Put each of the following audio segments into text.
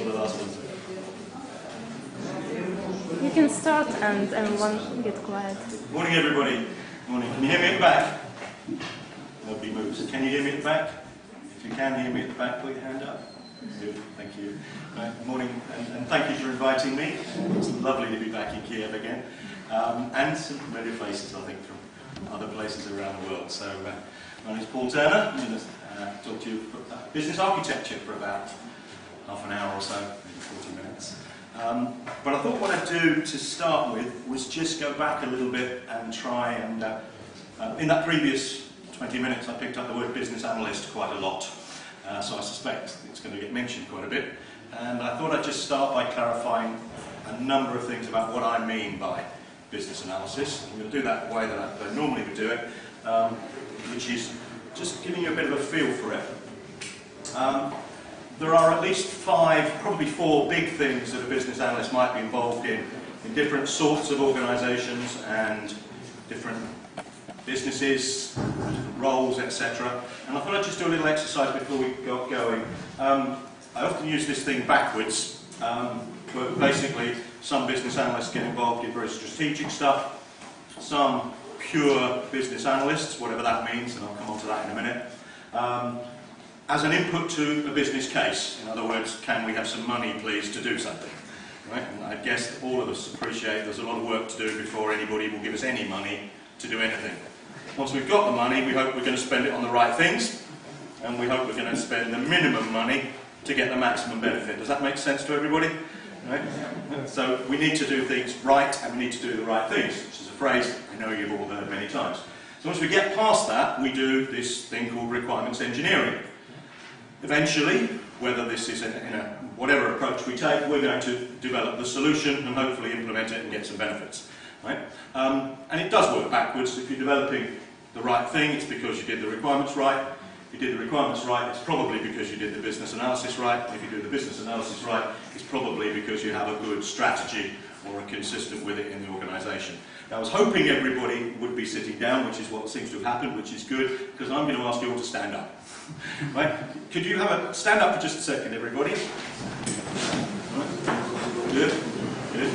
for the last one. You can start and everyone get quiet. Morning, everybody. Morning. Can you hear me at the back? Nobody moves. Can you hear me at the back? If you can hear me at the back, put your hand up. Good. Thank you. Morning, and thank you for inviting me. It's lovely to be back in Kiev again, and some familiar faces, I think, from other places around the world. So, my name is Paul Turner. I'm going to talk to you about business architecture for about half an hour or so, maybe 40 minutes. But I thought what I'd do to start with was just go back a little bit and try and, in that previous 20 minutes I picked up the word business analyst quite a lot, so I suspect it's going to get mentioned quite a bit, and I thought I'd just start by clarifying a number of things about what I mean by business analysis. I'm going to do that the way that I normally would do it, which is just giving you a bit of a feel for it. There are at least 5, probably 4 big things that a business analyst might be involved in different sorts of organisations and different businesses, different roles, etc. And I thought I'd just do a little exercise before we got going. I often use this thing backwards, but basically some business analysts get involved in very strategic stuff, some pure business analysts, whatever that means, and I'll come on to that in a minute. As an input to a business case. In other words, can we have some money, please, to do something? Right? And I guess that all of us appreciate there's a lot of work to do before anybody will give us any money to do anything. Once we've got the money, we hope we're going to spend it on the right things, and we hope we're going to spend the minimum money to get the maximum benefit. Does that make sense to everybody? Right? So we need to do things right, and we need to do the right things, which is a phrase I know you've all heard many times. So once we get past that, we do this thing called requirements engineering. Eventually, whether this is in a whatever approach we take, we're going to develop the solution and hopefully implement it and get some benefits. Right? And it does work backwards. If you're developing the right thing, it's because you did the requirements right. If you did the requirements right, it's probably because you did the business analysis right. And if you do the business analysis right, it's probably because you have a good strategy or are consistent with it in the organisation. Now, I was hoping everybody would be sitting down, which is what seems to have happened, which is good, because I'm going to ask you all to stand up. Right? Could you stand up for just a second, everybody? Right. Good. Good.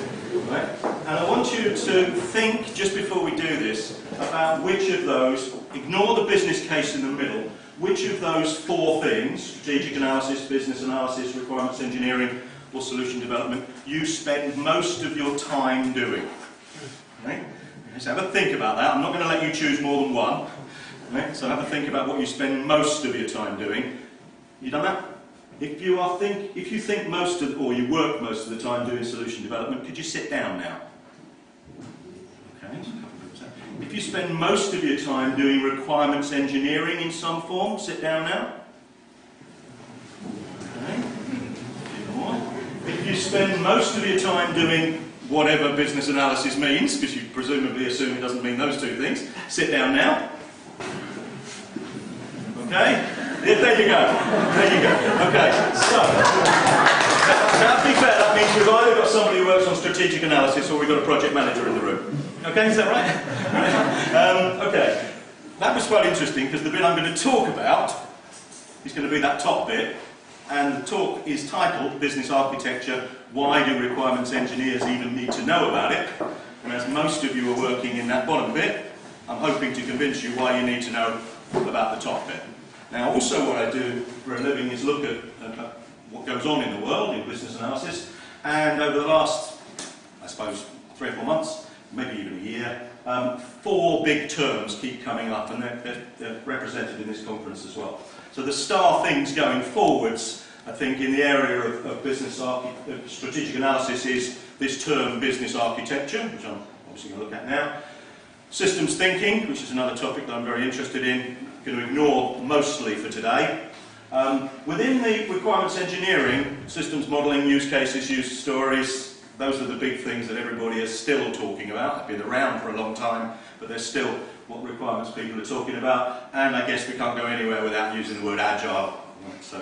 Right. And I want you to think, just before we do this, about which of those, ignore the business case in the middle, which of those 4 things, strategic analysis, business analysis, requirements engineering, or solution development, you spend most of your time doing. Right? So have a think about that. I'm not going to let you choose more than one. Right? So have a think about what you spend most of your time doing. You done that? If you think most of, or you work most of the time doing solution development, could you sit down now? Okay. If you spend most of your time doing requirements engineering in some form, sit down now. Okay. If you spend most of your time doing whatever business analysis means, because you presumably assume it doesn't mean those 2 things, sit down now. Okay? Yeah, there you go. There you go. Okay, so, to be fair, that means we've either got somebody who works on strategic analysis or we've got a project manager in the room. Okay, is that right? Okay, that was quite interesting because the bit I'm going to talk about is going to be that top bit, and the talk is titled Business Architecture, Why Do Requirements Engineers Even Need to Know About It? And as most of you are working in that bottom bit, I'm hoping to convince you why you need to know about the top bit. Now, also what I do for a living is look at what goes on in the world in business analysis, and over the last, I suppose, 3 or 4 months, maybe even a year, 4 big terms keep coming up, and they're represented in this conference as well. So the star things going forwards, I think, in the area of business strategic analysis is this term business architecture, which I'm obviously going to look at now. Systems thinking, which is another topic that I'm very interested in, going to ignore mostly for today. Within the requirements engineering, systems modelling, use cases, user stories, those are the big things that everybody is still talking about. They've been around for a long time, but they're still what requirements people are talking about. And I guess we can't go anywhere without using the word agile. So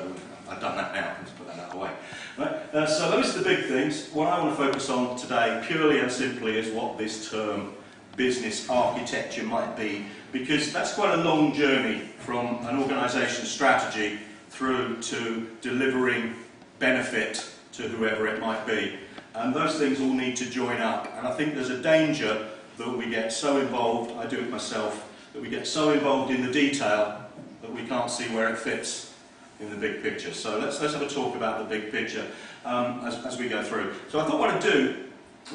I've done that now, let's put that out of the way. Right? So those are the big things. What I want to focus on today, purely and simply, is what this term business architecture might be, because that's quite a long journey from an organisation's strategy through to delivering benefit to whoever it might be. And those things all need to join up. And I think there's a danger that we get so involved, I do it myself, that we get so involved in the detail that we can't see where it fits in the big picture. So let's have a talk about the big picture as we go through. So I thought what I'd do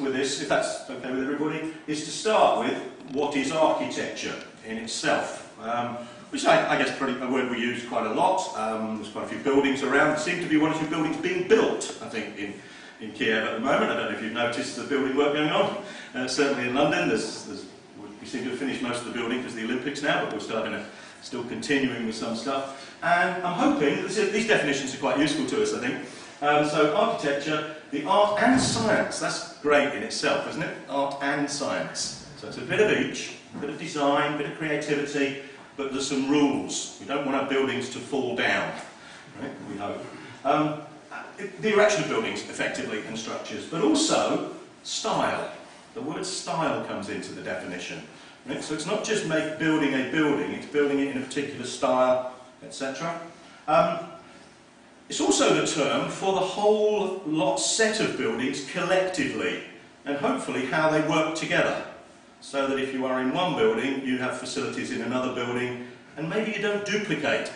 with this, if that's okay with everybody, is to start with what is architecture in itself. Which I guess a word we use quite a lot. There's quite a few buildings around. There seem to be one or two buildings being built, I think, in Kiev at the moment. I don't know if you've noticed the building work going on. Certainly in London, we seem to have finished most of the building because of the Olympics now, but we're still continuing with some stuff. And I'm hoping, these definitions are quite useful to us, I think. So architecture, the art and science, that's great in itself, isn't it? Art and science. So it's a bit of each, a bit of design, a bit of creativity, but there's some rules. We don't want our buildings to fall down, right? We hope. The erection of buildings, effectively, and structures, but also style. The word style comes into the definition. Right? So it's not just building a building, it's building it in a particular style, etc. It's also the term for the whole set of buildings collectively, and hopefully how they work together. So that if you are in one building, you have facilities in another building, and maybe you don't duplicate.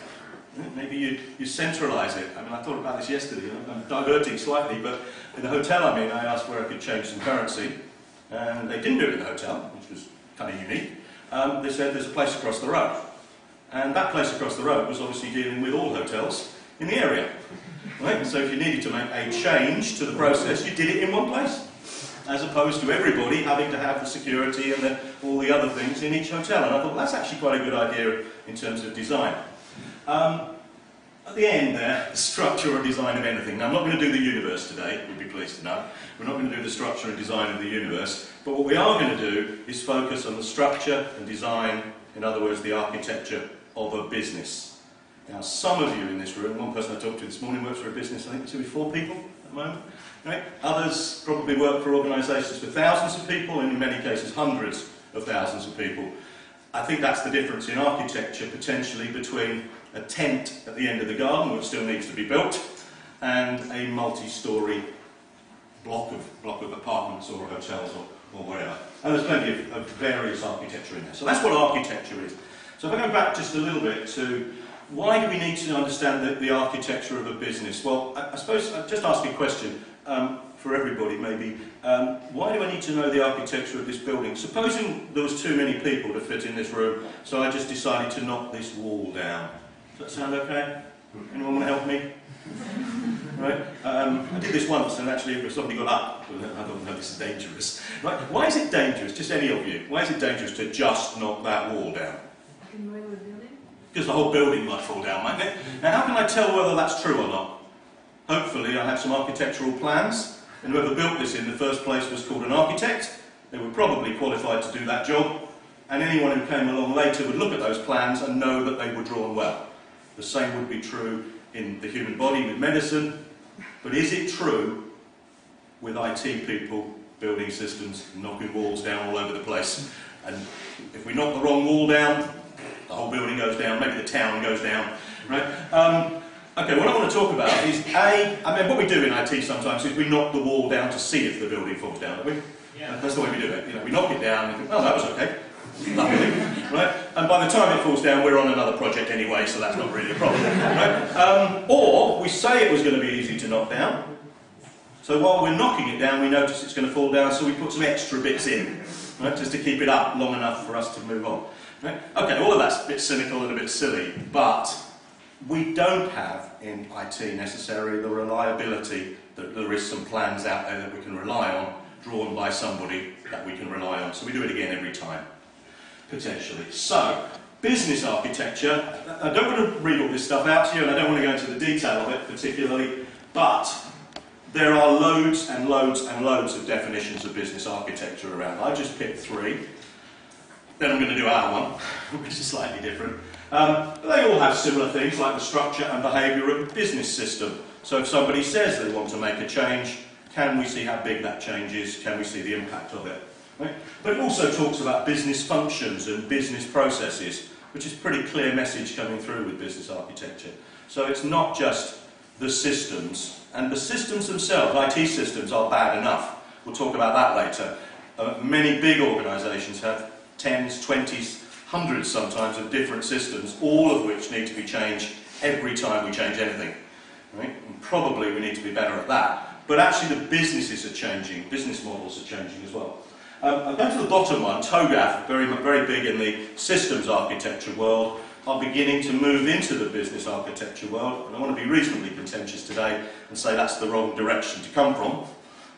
Maybe you centralise it. I mean, I thought about this yesterday. I'm diverting slightly, but in the hotel I'm in, I asked where I could change some currency, and they didn't do it in the hotel, which was kind of unique. They said there's a place across the road, and that place across the road was obviously dealing with all hotels in the area. Right? So if you needed to make a change to the process, you did it in one place, as opposed to everybody having to have the security and all the other things in each hotel. And I thought, well, that's actually quite a good idea in terms of design. At the end there, the structure or design of anything. Now, I'm not going to do the universe today, you'd be pleased to know. We're not going to do the structure and design of the universe. But what we are going to do is focus on the structure and design, in other words, the architecture of a business. Now, some of you in this room, one person I talked to this morning works for a business, I think it's with 4 people at the moment. Right? Others probably work for organisations with thousands of people, and in many cases hundreds of thousands of people. I think that's the difference in architecture, potentially, between a tent at the end of the garden, which still needs to be built, and a multi-storey block of apartments or hotels or whatever. And there's plenty of various architecture in there. So that's what architecture is. So if I go back just a little bit to why do we need to understand the architecture of a business? Well, I suppose I'll just ask you a question for everybody maybe. Why do I need to know the architecture of this building? Supposing there was too many people to fit in this room, so I just decided to knock this wall down. Does that sound okay? Anyone want to help me? Right? I did this once and actually somebody got up. I thought, no, this is dangerous. Right? Why is it dangerous, just any of you, why is it dangerous to just knock that wall down? Because the whole building might fall down, mightn't it? Now, how can I tell whether that's true or not? Hopefully I have some architectural plans, and whoever built this in the first place was called an architect. They were probably qualified to do that job, and anyone who came along later would look at those plans and know that they were drawn well. The same would be true in the human body with medicine, but is it true with IT people building systems, knocking walls down all over the place? And if we knock the wrong wall down, the whole building goes down, maybe the town goes down, right? Okay, what I want to talk about is what we do in IT sometimes is we knock the wall down to see if the building falls down, don't we? Yeah. That's the way we do it. You know, we knock it down and think, oh, that was okay. Luckily, right? And by the time it falls down, we're on another project anyway, so that's not really a problem, right? Or we say it was going to be easy to knock down, so while we're knocking it down, we notice it's going to fall down, so we put some extra bits in, right? Just to keep it up long enough for us to move on. Right? Okay, all of that's a bit cynical and a bit silly, but we don't have in IT necessarily the reliability that there is some plans out there that we can rely on, drawn by somebody that we can rely on. So we do it again every time, potentially. So, business architecture, I don't want to read all this stuff out to you, and I don't want to go into the detail of it particularly, but there are loads and loads and loads of definitions of business architecture around. I just picked 3. Then I'm going to do our one, which is slightly different. But they all have similar things like the structure and behaviour of a business system. So if somebody says they want to make a change, can we see how big that change is? Can we see the impact of it? Right? But it also talks about business functions and business processes, which is a pretty clear message coming through with business architecture. So it's not just the systems. And the systems themselves, IT systems, are bad enough. We'll talk about that later. Many big organisations have tens, 20s, hundreds sometimes of different systems, all of which need to be changed every time we change anything. Right? And probably we need to be better at that. But actually the businesses are changing, business models are changing as well. I'll go to the bottom one. TOGAF, very big in the systems architecture world, are beginning to move into the business architecture world. And I want to be reasonably contentious today and say that's the wrong direction to come from.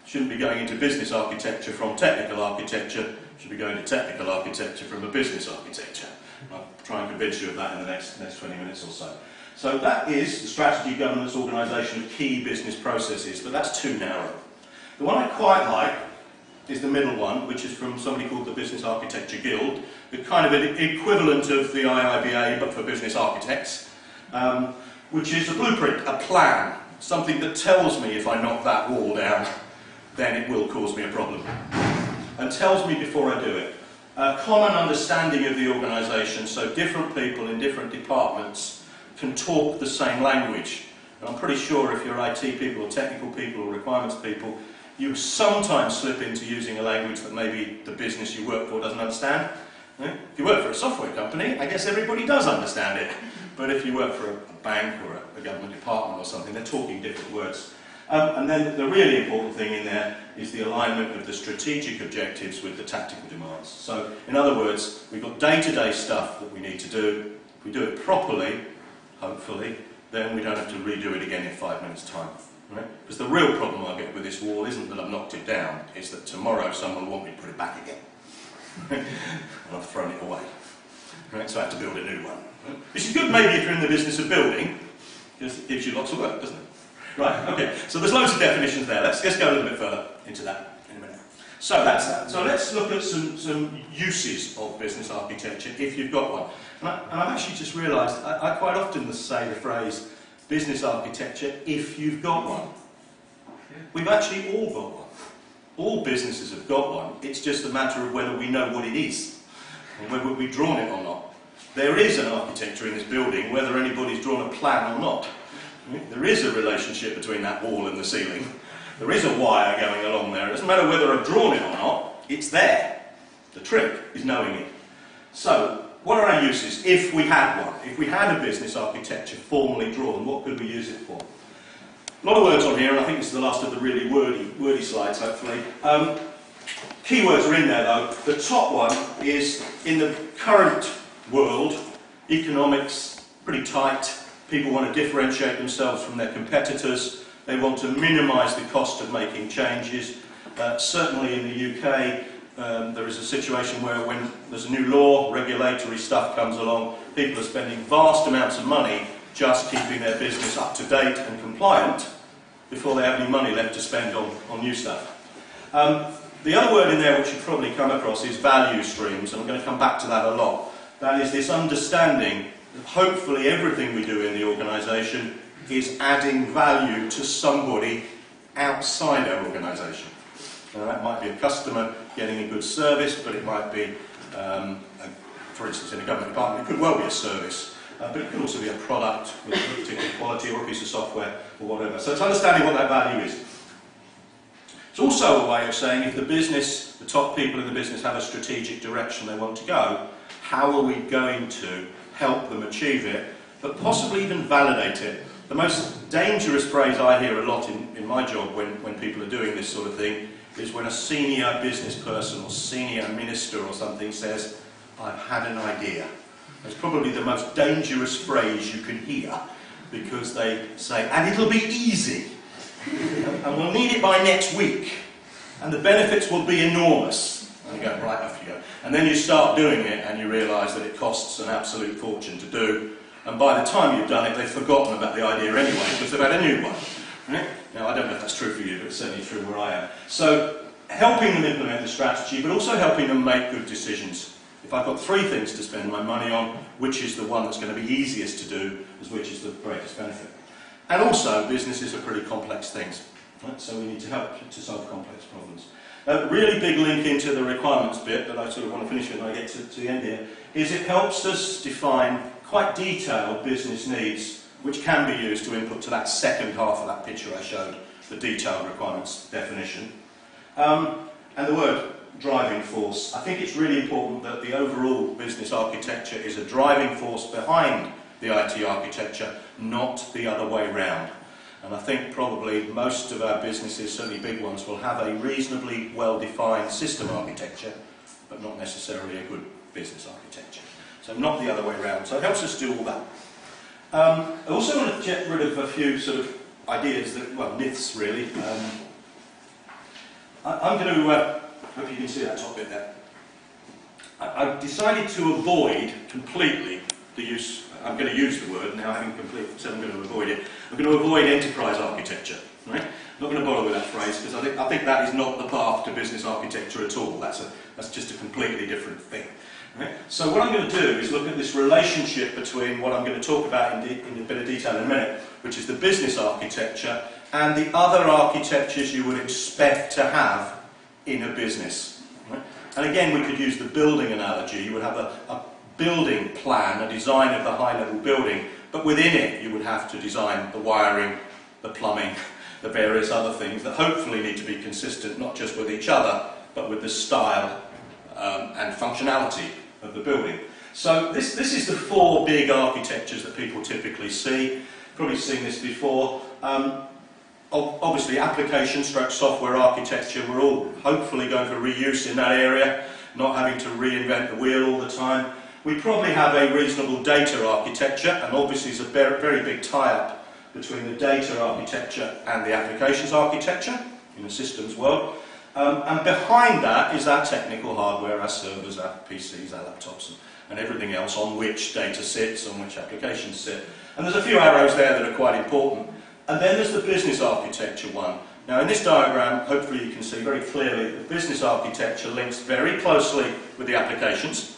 Shouldn't be going into business architecture from technical architecture, should be going to technical architecture from a business architecture. I'll try and convince you of that in the next 20 minutes or so. So that is the strategy, governance, organisation of key business processes, but that's too narrow. The one I quite like is the middle one, which is from somebody called the Business Architecture Guild, the kind of an equivalent of the IIBA, but for business architects, which is a blueprint, a plan, something that tells me if I knock that wall down, then it will cause me a problem, and tells me before I do it. A common understanding of the organisation, so different people in different departments can talk the same language. And I'm pretty sure if you're IT people or technical people or requirements people, you sometimes slip into using a language that maybe the business you work for doesn't understand. If you work for a software company, I guess everybody does understand it. But if you work for a bank or a government department or something, they're talking different words. And then the really important thing in there is the alignment of the strategic objectives with the tactical demands. So, in other words, we've got day-to-day stuff that we need to do. If we do it properly, hopefully, then we don't have to redo it again in 5 minutes' time. Right? Because the real problem I get with this wall isn't that I've knocked it down, it's that tomorrow someone will want me to put it back again. And I've thrown it away. Right? So I have to build a new one. Right? Which is good maybe if you're in the business of building, because it gives you lots of work, doesn't it? Right, okay, so there's loads of definitions there. Let's go a little bit further into that in a minute. So that's that. So let's look at some uses of business architecture if you've got one. And I've actually just realised, I quite often say the phrase business architecture if you've got one. We've actually all got one. All businesses have got one. It's just a matter of whether we know what it is and whether we've drawn it or not. There is an architecture in this building, whether anybody's drawn a plan or not. There is a relationship between that wall and the ceiling. There is a wire going along there. It doesn't matter whether I've drawn it or not, it's there. The trick is knowing it. So, what are our uses if we had one? If we had a business architecture formally drawn, what could we use it for? A lot of words on here, and I think this is the last of the really wordy slides, hopefully. Keywords are in there, though. The top one is, in the current world, economics, pretty tight. People want to differentiate themselves from their competitors. They want to minimise the cost of making changes. Certainly in the UK, there is a situation where when there's a new law, regulatory stuff comes along, people are spending vast amounts of money just keeping their business up to date and compliant before they have any money left to spend on new stuff. The other word in there which you've probably come across is value streams, and I'm going to come back to that a lot. That is this understanding that hopefully everything we do in the organisation is adding value to somebody outside our organisation. Now that might be a customer getting a good service, but it might be, for instance, in a government department, it could well be a service, but it could also be a product with a particular quality or a piece of software or whatever. So it's understanding what that value is. It's also a way of saying if the business, the top people in the business have a strategic direction they want to go, how are we going to help them achieve it, but possibly even validate it? The most dangerous phrase I hear a lot in my job when people are doing this sort of thing is when a senior business person or senior minister or something says, I've had an idea. It's probably the most dangerous phrase you can hear, because they say, and it'll be easy, and we'll need it by next week, and the benefits will be enormous. And you go, right, off you go. And then you start doing it and you realise that it costs an absolute fortune to do, and by the time you've done it they've forgotten about the idea anyway because they've had a new one. Right? Now I don't know if that's true for you, but it's certainly true where I am. So helping them implement the strategy, but also helping them make good decisions. If I've got 3 things to spend my money on, which is the one that's going to be easiest to do, as which is the greatest benefit. And also businesses are pretty complex things, right? So we need to help to solve complex problems. A really big link into the requirements bit that I sort of want to finish with when I get to the end here, is it helps us define quite detailed business needs which can be used to input to that second half of that picture I showed, the detailed requirements definition. And the word driving force. I think it's really important that the overall business architecture is a driving force behind the IT architecture, not the other way round. And I think probably most of our businesses, certainly big ones, will have a reasonably well-defined system architecture, but not necessarily a good business architecture. So not the other way around. So it helps us do all that. I also want to get rid of a few sort of ideas that, well, myths really. I'm going to, hope you can see that top bit there. I've decided to avoid completely the use, I'm going to use the word now, having said I'm going to avoid it. I'm going to avoid enterprise architecture. Right? I'm not going to bother with that phrase because I think that is not the path to business architecture at all. That's just a completely different thing. Right? So what I'm going to do is look at this relationship between what I'm going to talk about in a bit of detail in a minute, which is the business architecture and the other architectures you would expect to have in a business. Right? And again, we could use the building analogy. You would have a building plan, a design of the high-level building, but within it you would have to design the wiring, the plumbing, the various other things that hopefully need to be consistent not just with each other, but with the style and functionality of the building. So this is the four big architectures that people typically see. Probably seen this before. Obviously application stroke software architecture, we're all hopefully going for reuse in that area, not having to reinvent the wheel all the time. We probably have a reasonable data architecture, and obviously there's a very big tie-up between the data architecture and the applications architecture in the systems world. And behind that is our technical hardware, our servers, our PCs, our laptops, and everything else on which data sits, on which applications sit. And there's a few arrows there that are quite important. And then there's the business architecture one. Now in this diagram, hopefully you can see very clearly the business architecture links very closely with the applications.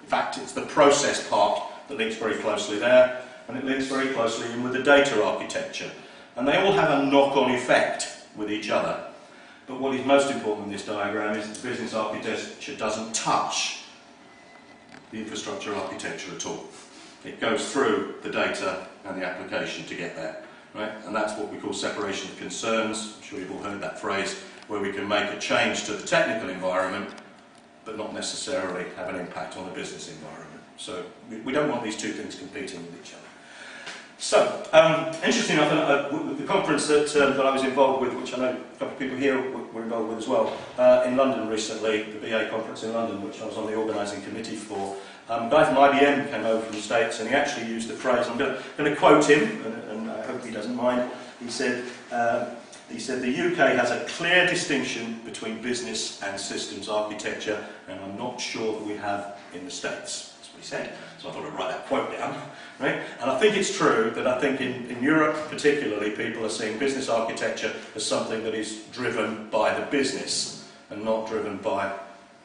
In fact, it's the process part that links very closely there, and it links very closely in with the data architecture. And they all have a knock-on effect with each other. But what is most important in this diagram is that the business architecture doesn't touch the infrastructure architecture at all. It goes through the data and the application to get there. Right? And that's what we call separation of concerns. I'm sure you've all heard that phrase, where we can make a change to the technical environment, but not necessarily have an impact on the business environment. So we don't want these two things competing with each other. So, interesting enough, the conference that I was involved with, which I know a couple of people here were involved with as well, in London recently, the BA conference in London, which I was on the organising committee for, a guy from IBM came over from the States and he actually used the phrase, I'm going to quote him, and I hope he doesn't mind. He said, the UK has a clear distinction between business and systems architecture, and I'm not sure that we have in the States. That's what he said. So I thought I'd write that quote down. Right? And I think it's true that I think in Europe particularly, people are seeing business architecture as something that is driven by the business and not driven by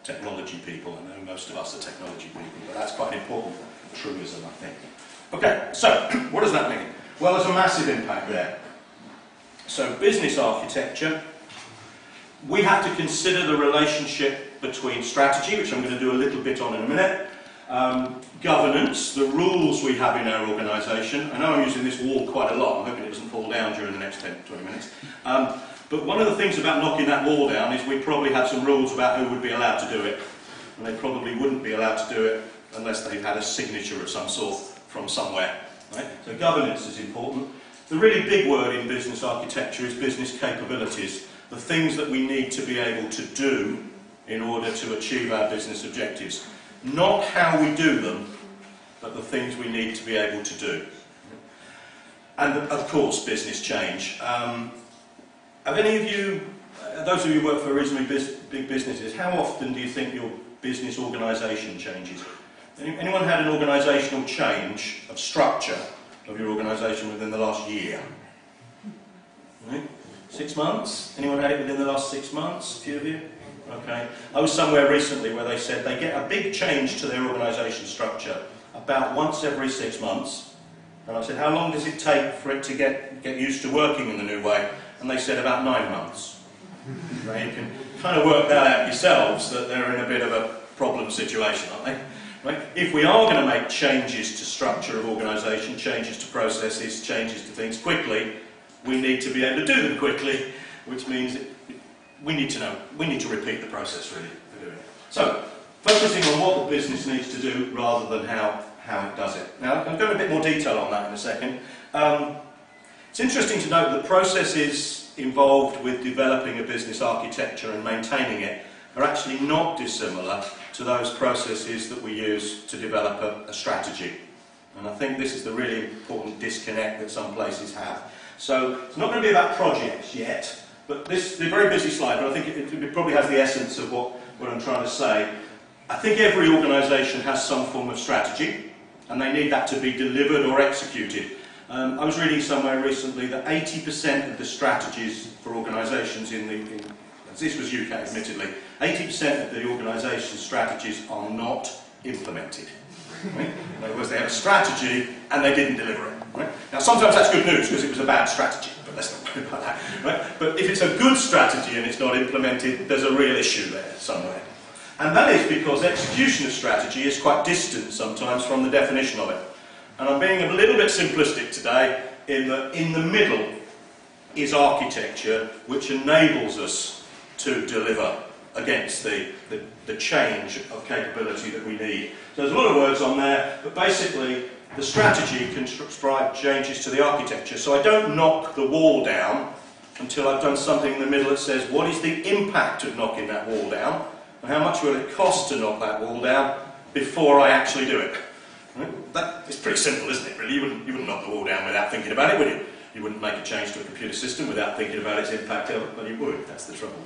technology people. I know most of us are technology people, but that's quite an important truism, I think. Okay, so what does that mean? Well, there's a massive impact there. So business architecture, we have to consider the relationship between strategy, which I'm going to do a little bit on in a minute, governance, the rules we have in our organisation. I know I'm using this wall quite a lot, I'm hoping it doesn't fall down during the next 10-20 minutes. But one of the things about knocking that wall down is we probably have some rules about who would be allowed to do it. And they probably wouldn't be allowed to do it unless they've had a signature of some sort from somewhere. Right? So governance is important. The really big word in business architecture is business capabilities. The things that we need to be able to do in order to achieve our business objectives. Not how we do them, but the things we need to be able to do. And of course, business change. Have any of you, those of you who work for reasonably big businesses, how often do you think your business organisation changes? Anyone had an organisational change of structure of your organisation within the last year? Right? 6 months? Anyone had it within the last 6 months? A few of you? Okay. I was somewhere recently where they said they get a big change to their organisation structure about once every 6 months. And I said, how long does it take for it to get used to working in the new way? And they said about 9 months. Right? You can kind of work that out yourselves, that they're in a bit of a problem situation, aren't they? Right? If we are going to make changes to structure of organisation, changes to processes, changes to things quickly, we need to be able to do them quickly, which means we need to repeat the process really for doing it. So, focusing on what the business needs to do rather than how it does it. Now, I'll go into a bit more detail on that in a second. It's interesting to note that processes involved with developing a business architecture and maintaining it are actually not dissimilar to those processes that we use to develop a strategy. And I think this is the really important disconnect that some places have. So it's not going to be about projects yet, but this is a very busy slide, but I think it probably has the essence of what I'm trying to say. I think every organisation has some form of strategy, and they need that to be delivered or executed. I was reading somewhere recently that 80% of the strategies for organisations this was UK admittedly, 80% of the organisation's strategies are not implemented. Right? In other words, they have a strategy and they didn't deliver it. Right? Now sometimes that's good news because it was a bad strategy, but let's not worry about that. Right? But if it's a good strategy and it's not implemented, there's a real issue there somewhere. And that is because execution of strategy is quite distant sometimes from the definition of it. And I'm being a little bit simplistic today in that in the middle is architecture which enables us to deliver against the change of capability that we need. So there's a lot of words on there, but basically the strategy can prescribe changes to the architecture. So I don't knock the wall down until I've done something in the middle that says what is the impact of knocking that wall down and how much will it cost to knock that wall down before I actually do it. That is pretty simple, isn't it, really? You wouldn't knock the wall down without thinking about it, would you? You wouldn't make a change to a computer system without thinking about its impact, but you would. That's the trouble.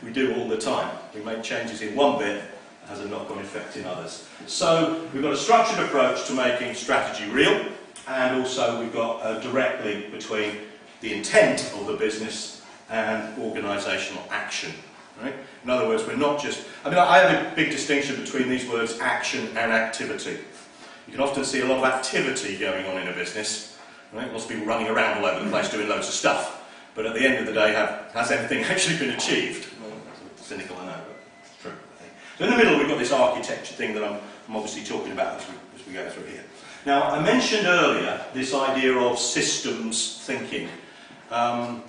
We do all the time. We make changes in one bit, it has a knock-on effect in others. So we've got a structured approach to making strategy real, and also we've got a direct link between the intent of the business and organisational action. Right? In other words, we're not just... I have a big distinction between these words action and activity. You can often see a lot of activity going on in a business. Right? Lots of people running around all over the place doing loads of stuff. But at the end of the day, has anything actually been achieved? Well, that's cynical, I know, but it's true, I think. So in the middle, we've got this architecture thing that I'm obviously talking about as we go through here. Now, I mentioned earlier this idea of systems thinking. Don't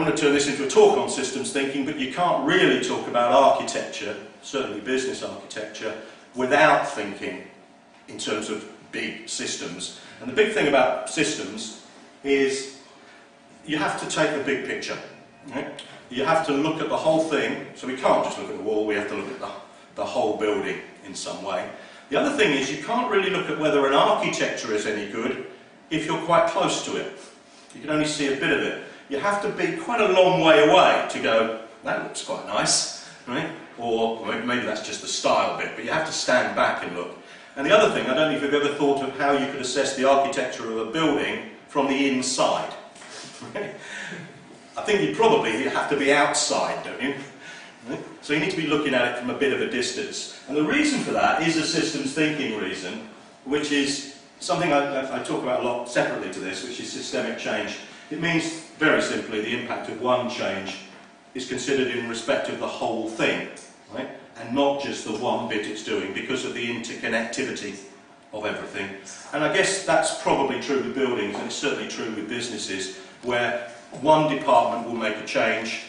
want to turn this into a talk on systems thinking, but you can't really talk about architecture, certainly business architecture, without thinking in terms of big systems. And the big thing about systems is you have to take the big picture. Right? You have to look at the whole thing, so we can't just look at the wall, we have to look at the whole building in some way. The other thing is you can't really look at whether an architecture is any good if you're quite close to it. You can only see a bit of it. You have to be quite a long way away to go, that looks quite nice, right? Or maybe that's just the style bit, but you have to stand back and look. And the other thing, I don't know if you've ever thought of how you could assess the architecture of a building from the inside. Right? I think you probably have to be outside, don't you? Right? So you need to be looking at it from a bit of a distance. And the reason for that is a systems thinking reason, which is something I talk about a lot separately to this, which is systemic change. It means, very simply, the impact of one change is considered in respect of the whole thing, right? And not just the one bit it's doing because of the interconnectivity of everything. And I guess that's probably true with buildings, and it's certainly true with businesses, where one department will make a change,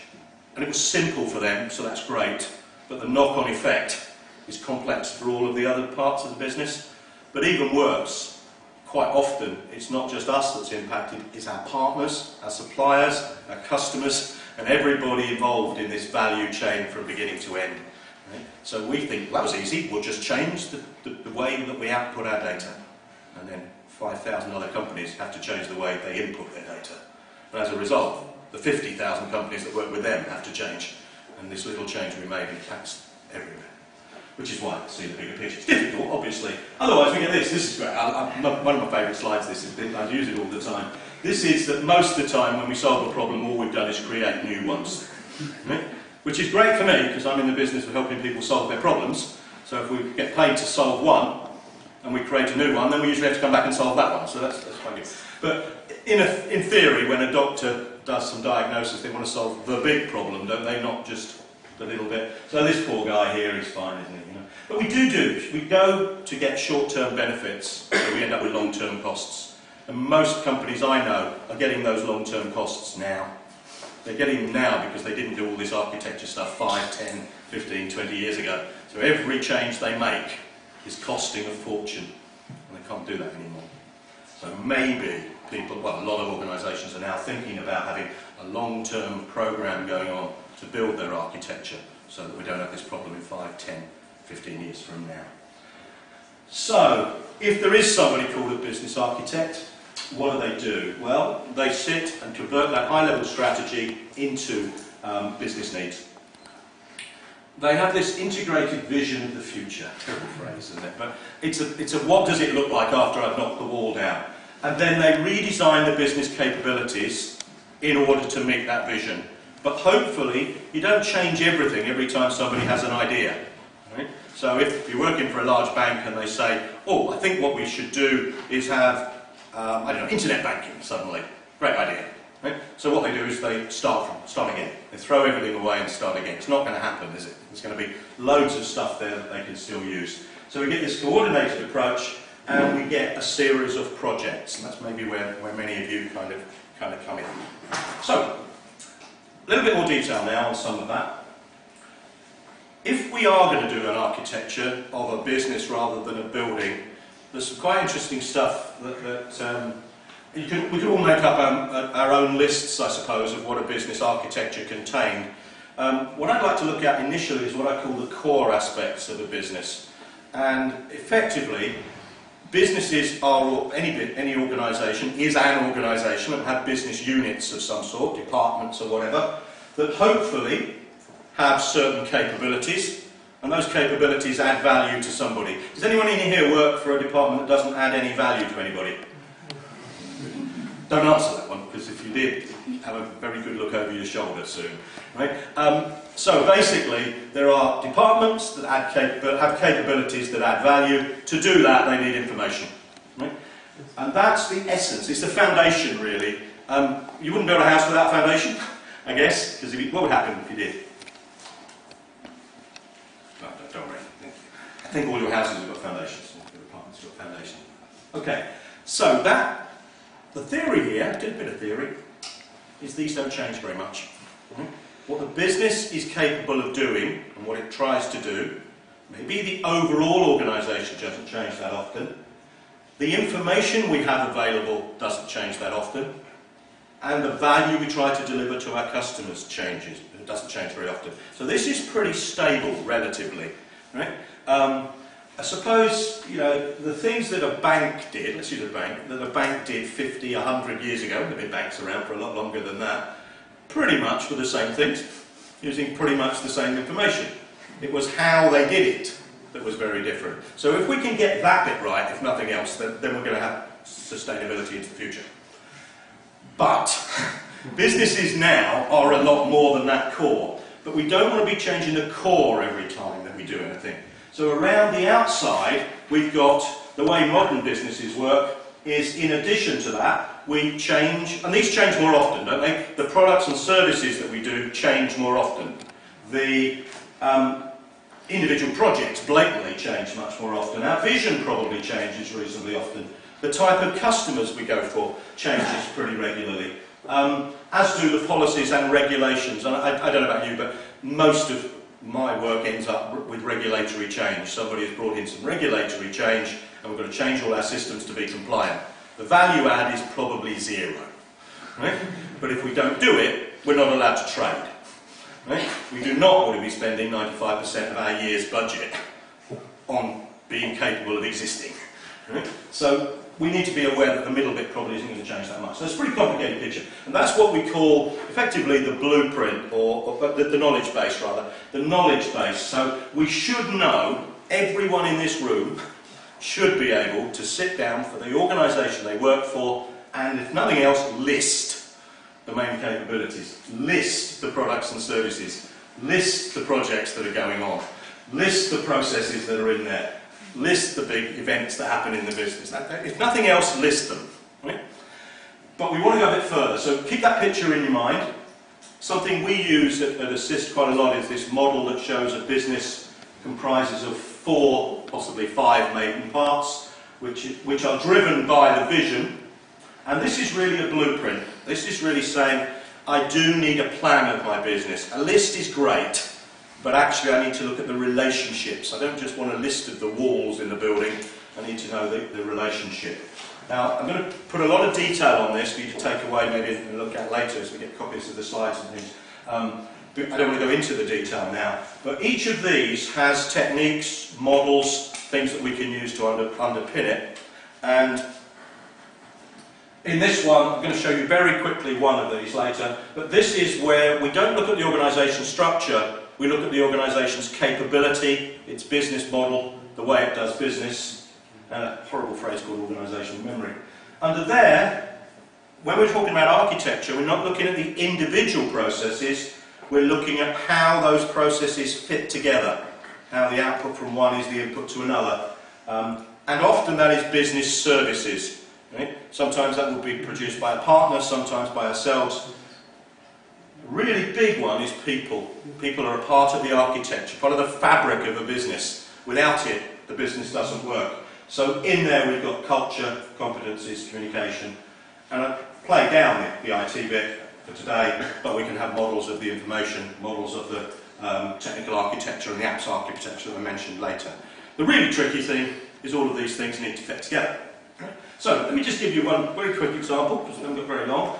and it was simple for them, so that's great, but the knock-on effect is complex for all of the other parts of the business. But even worse, quite often, it's not just us that's impacted, it's our partners, our suppliers, our customers, and everybody involved in this value chain from beginning to end. Right? So we think, well, that was easy, we'll just change the way that we output our data. And then 5,000 other companies have to change the way they input their data. And as a result, the 50,000 companies that work with them have to change. And this little change we made impacts everywhere. Which is why I see the bigger picture. It's difficult, obviously. Otherwise, we get this. This is great. One of my favourite slides, this is, I use it all the time. This is that most of the time when we solve a problem, all we've done is create new ones. Right? Which is great for me, because I'm in the business of helping people solve their problems. So if we get paid to solve one, and we create a new one, then we usually have to come back and solve that one. So that's quite good. But in theory, when a doctor does some diagnosis, they want to solve the big problem, don't they? Not just a little bit. So this poor guy here is fine, isn't he? You know? But we go to get short-term benefits, so we end up with long-term costs. And most companies I know are getting those long-term costs now. They're getting them now because they didn't do all this architecture stuff 5, 10, 15, 20 years ago. So every change they make is costing a fortune, and they can't do that anymore. So maybe people, well, a lot of organisations are now thinking about having a long-term program going on to build their architecture so that we don't have this problem in 5, 10, 15 years from now. So, if there is somebody called a business architect, what do? Well, they sit and convert that high-level strategy into business needs. They have this integrated vision of the future. Terrible phrase, isn't it? But it's a what does it look like after I've knocked the wall down? And then they redesign the business capabilities in order to meet that vision. But hopefully, you don't change everything every time somebody has an idea. Right? So if you're working for a large bank and they say, oh, I think what we should do is have, I don't know, internet banking suddenly. Great idea. Right? So what they do is they start again. They throw everything away and start again. It's not going to happen, is it? There's going to be loads of stuff there that they can still use. So we get this coordinated approach, and we get a series of projects, and that's maybe where many of you kind of come in. So, a little bit more detail now on some of that. If we are going to do an architecture of a business rather than a building, there's some quite interesting stuff that we could all make up our own lists, I suppose, of what a business architecture contained. What I'd like to look at initially is what I call the core aspects of a business. And effectively, businesses are, or any organisation is an organisation and have business units of some sort, departments or whatever, that hopefully have certain capabilities, and those capabilities add value to somebody. Does anyone in here work for a department that doesn't add any value to anybody? Don't answer that one, because if you did, have a very good look over your shoulder soon. Right? So basically, there are departments that have capabilities that add value. To do that, they need information. Right? And that's the essence, it's the foundation really. You wouldn't build a house without foundation, I guess, because what would happen if you did? No, don't worry. I think all your houses have got foundations, your apartments have got foundations. Okay, so the theory here, a bit of theory, is these don't change very much. What the business is capable of doing, and what it tries to do, maybe the overall organisation doesn't change that often. The information we have available doesn't change that often. And the value we try to deliver to our customers changes. It doesn't change very often. So this is pretty stable, relatively. Right? I suppose, you know, the things that a bank did, let's use a bank, that a bank did 50, 100 years ago, there have been banks around for a lot longer than that, pretty much were the same things, using pretty much the same information. It was how they did it that was very different. So if we can get that bit right, if nothing else, then we're going to have sustainability into the future. But businesses now are a lot more than that core. But we don't want to be changing the core every time that we do anything. So around the outside, we've got the way modern businesses work is, in addition to that, we change, and these change more often, don't they? The products and services that we do change more often. The individual projects blatantly change much more often. Our vision probably changes reasonably often. The type of customers we go for changes pretty regularly, as do the policies and regulations. And I don't know about you, but most of my work ends up with regulatory change. Somebody has brought in some regulatory change, and we've got to change all our systems to be compliant. The value add is probably zero. Right? But if we don't do it, we're not allowed to trade. Right? We do not want to be spending 95% of our year's budget on being capable of existing. Right? So we need to be aware that the middle bit probably isn't going to change that much. So it's a pretty complicated picture. And that's what we call, effectively, the blueprint, or the knowledge base, rather. The knowledge base. So we should know, everyone in this room should be able to sit down for the organisation they work for and, if nothing else, list the main capabilities. List the products and services. List the projects that are going on. List the processes that are in there. List the big events that happen in the business. If nothing else, list them. Right? But we want to go a bit further, so keep that picture in your mind. Something we use at Assist quite a lot is this model that shows a business comprises of 4, possibly 5 main parts, which are driven by the vision. And this is really a blueprint. This is really saying, I do need a plan of my business. A list is great, but actually I need to look at the relationships. I don't just want a list of the walls in the building, I need to know the relationship. Now, I'm going to put a lot of detail on this for you to take away maybe and look at later as we get copies of the slides and things. I don't want to go into the detail now, but each of these has techniques, models, things that we can use to underpin it. And in this one, I'm going to show you very quickly one of these later, but this is where we don't look at the organisation structure, we look at the organisation's capability, its business model, the way it does business, and a horrible phrase called organisational memory. Under there, when we're talking about architecture, we're not looking at the individual processes, we're looking at how those processes fit together, how the output from one is the input to another. And often that is business services. Right? Sometimes that will be produced by a partner, sometimes by ourselves. A really big one is people. People are a part of the architecture, part of the fabric of a business. Without it, the business doesn't work. So in there we've got culture, competencies, communication, and I play down the IT bit for today, but we can have models of the information, models of the technical architecture and the apps architecture that I mentioned later. The really tricky thing is all of these things need to fit together. So let me just give you one very quick example, because we haven't got very long.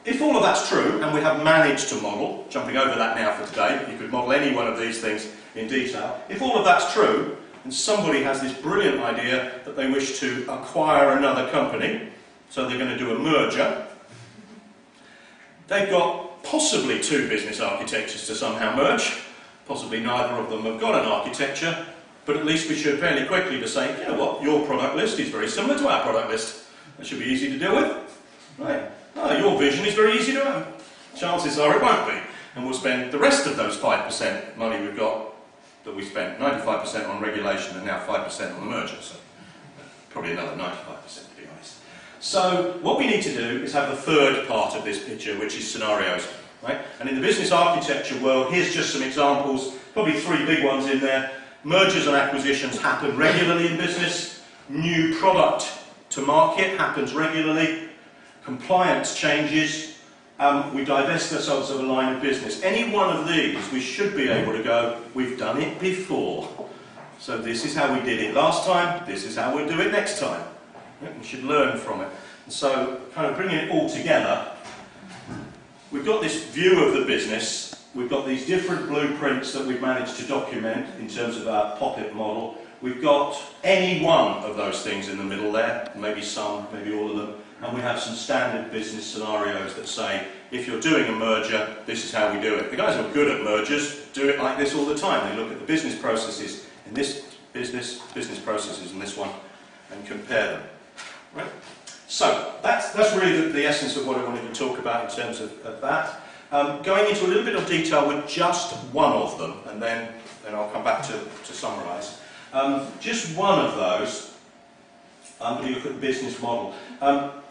If all of that's true, and we have managed to model, jumping over that now for today, you could model any one of these things in detail. If all of that's true, and somebody has this brilliant idea that they wish to acquire another company, so they're going to do a merger, they've got possibly 2 business architectures to somehow merge, possibly neither of them have got an architecture, but at least we should fairly quickly be saying, you know what, your product list is very similar to our product list. That should be easy to deal with. Right. Oh, your vision is very easy to have. Chances are it won't be. And we'll spend the rest of those 5% money we've got that we spent, 95% on regulation and now 5% on the merger. So probably another 95% to be honest. So what we need to do is have the third part of this picture, which is scenarios. Right? And in the business architecture world, here's just some examples, probably 3 big ones in there. Mergers and acquisitions happen regularly in business. New product to market happens regularly. Compliance changes. We divest ourselves of a line of business. Any one of these, we should be able to go, we've done it before. So this is how we did it last time, this is how we'll do it next time. We should learn from it. And so, kind of bringing it all together, we've got this view of the business, we've got these different blueprints that we've managed to document in terms of our POP-IT model. We've got any one of those things in the middle there, maybe some, maybe all of them. And we have some standard business scenarios that say, if you're doing a merger, this is how we do it. The guys who are good at mergers do it like this all the time. They look at the business processes in this business processes in this one, and compare them. Right? So, that's really the essence of what I wanted to talk about in terms of that. Going into a little bit of detail with just one of them, and then I'll come back to summarise. Just one of those, I'm going to look at the business model.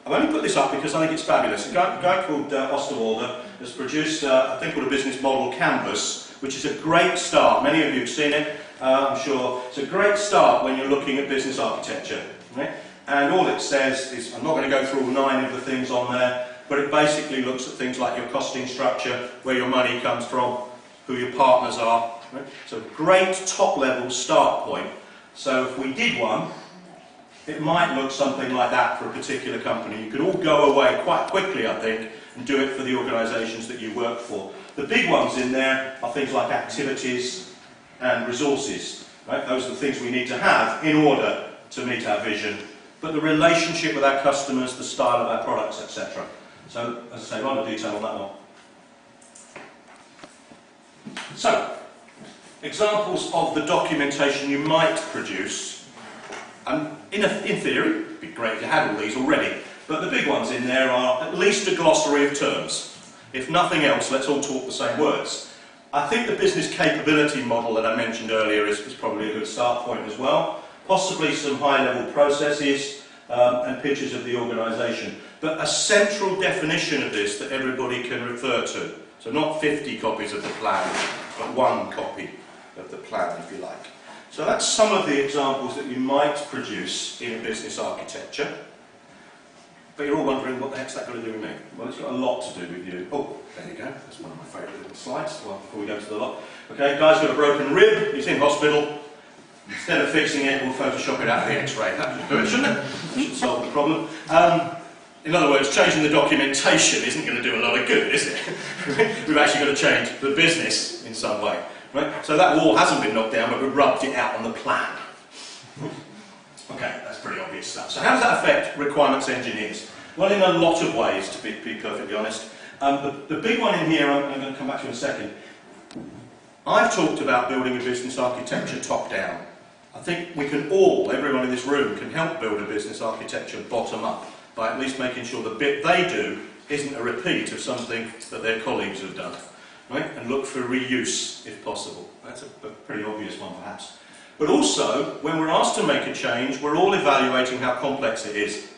I've only put this up because I think it's fabulous. A guy called Osterwalder has produced a thing called a business model canvas, which is a great start. Many of you have seen it, I'm sure. It's a great start when you're looking at business architecture. Right? And all it says is, I'm not going to go through all 9 of the things on there, but it basically looks at things like your costing structure, where your money comes from, who your partners are. Right? So great top-level start point. So if we did one, it might look something like that for a particular company. You could all go away quite quickly, I think, and do it for the organisations that you work for. The big ones in there are things like activities and resources. Right? Those are the things we need to have in order to meet our vision. But the relationship with our customers, the style of our products, etc. So, as I say, a lot of detail on that one. So, examples of the documentation you might produce. In theory, it'd be great if you had all these already, but the big ones in there are at least a glossary of terms. If nothing else, let's all talk the same words. I think the business capability model that I mentioned earlier is probably a good start point as well. Possibly some high-level processes and pictures of the organisation. but a central definition of this that everybody can refer to. So not 50 copies of the plan, but one copy of the plan, if you like. So that's some of the examples that you might produce in business architecture. But you're all wondering, what the heck's that got to do with me? Well, it's got a lot to do with you. Oh, there you go. That's one of my favourite little slides. Well, before we go to the lot. Okay, guy's got a broken rib. He's in hospital. Instead of fixing it, we'll Photoshop it out of the X-ray. That should do it, shouldn't it? Should solve the problem. In other words, changing the documentation isn't going to do a lot of good, is it? We've actually got to change the business in some way. Right? So that wall hasn't been knocked down, but we've rubbed it out on the plan. Okay, that's pretty obvious stuff. So how does that affect requirements engineers? Well, in a lot of ways, to be perfectly honest. The big one in here, I'm going to come back to in a second. I've talked about building a business architecture top-down. I think we can all, everyone in this room, can help build a business architecture bottom-up by at least making sure the bit they do isn't a repeat of something that their colleagues have done. Right? And look for reuse, if possible. That's a pretty obvious one, perhaps. But also, when we're asked to make a change, we're all evaluating how complex it is.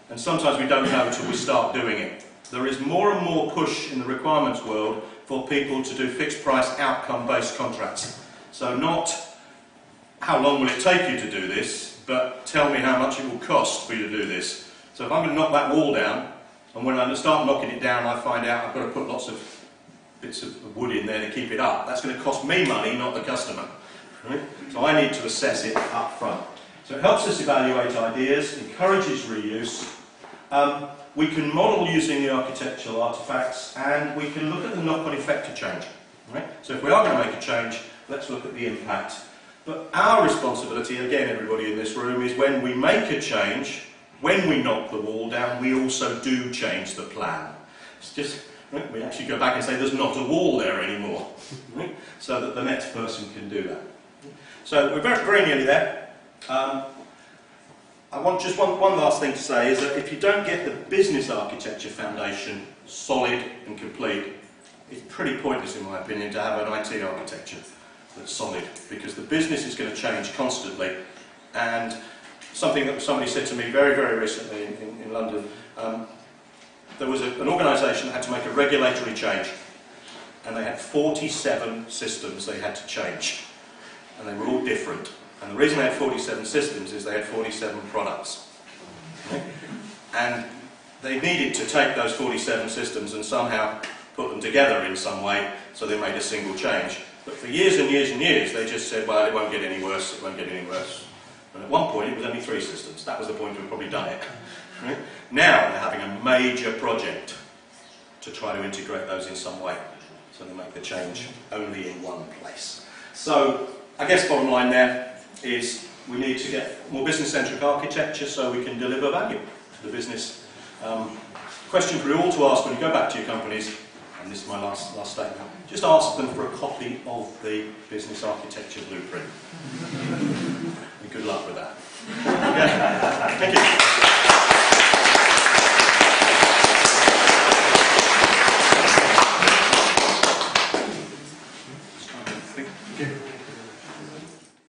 And sometimes we don't know until we start doing it. There is more and more push in the requirements world for people to do fixed price outcome-based contracts. So not how long will it take you to do this, but tell me how much it will cost for you to do this. So if I'm going to knock that wall down, and when I start knocking it down I find out I've got to put lots of bits of wood in there to keep it up, that's going to cost me money, not the customer. Right? So I need to assess it up front. So it helps us evaluate ideas, encourages reuse. We can model using the architectural artefacts, and we can look at the knock-on effect of change. Right? So if we are going to make a change, let's look at the impact. But our responsibility, again everybody in this room, is when we make a change, when we knock the wall down, we also do change the plan. It's just, right, we actually go back and say there's not a wall there anymore, right? So that the next person can do that. So we're very nearly there. I want just one last thing to say is that if you don't get the business architecture foundation solid and complete, it's pretty pointless in my opinion to have an IT architecture that's solid, because the business is going to change constantly. And something that somebody said to me very recently in London, there was an organisation that had to make a regulatory change, and they had 47 systems they had to change, and they were all different. And the reason they had 47 systems is they had 47 products. Okay? And they needed to take those 47 systems and somehow put them together in some way, so they made a single change. But for years and years and years, they just said, well, it won't get any worse, it won't get any worse. And at one point, it was only 3 systems. That was the point we'd probably done it. Right? Now, they're having a major project to try to integrate those in some way. So they make the change only in one place. So, I guess bottom line there is we need to get more business-centric architecture so we can deliver value to the business. Question for you all to ask when you go back to your companies, and this is my last statement, just ask them for a copy of the business architecture blueprint. And good luck with that. Okay. Thank you.